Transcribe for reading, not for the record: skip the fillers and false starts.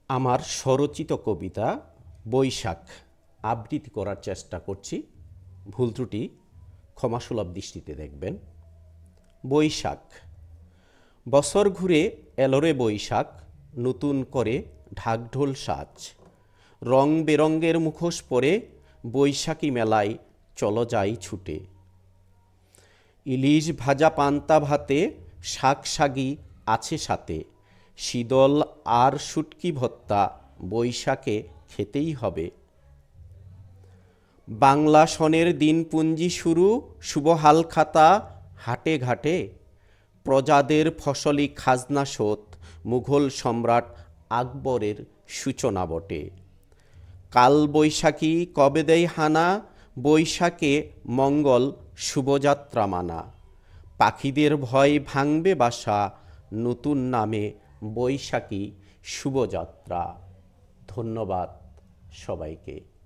আমার স্বরচিত কবিতা বৈশাখ আবৃত্তি করার চেষ্টা করছি। ভুল ত্রুটি ক্ষমাসুলভ দৃষ্টিতে দেখবেন। বৈশাখ। বছর ঘুরে এলোরে বৈশাখ, নতুন করে ঢাকঢোল সাজ। রং বেরঙ্গের মুখোশ পরে বৈশাখী মেলায় চলো যাই ছুটে। ইলিশ ভাজা পান্তা ভাতে শাক শাগি আছে সাথে। শীতল আর শুটকি ভর্তা বৈশাখে খেতেই হবে। বাংলা সনের দিনপুঞ্জি শুরু, শুভ হালখাতা হাটে ঘাটে। প্রজাদের ফসলি খাজনা শোধ, মুঘল সম্রাট আকবরের সূচনা বটে। কাল বৈশাখী কবে দেয় হানা, বৈশাখে মঙ্গল শুভযাত্রা মানা। পাখিদের ভয় ভাঙবে বাসা, নতুন নামে বৈশাখী শুভযাত্রা। ধন্যবাদ সবাইকে।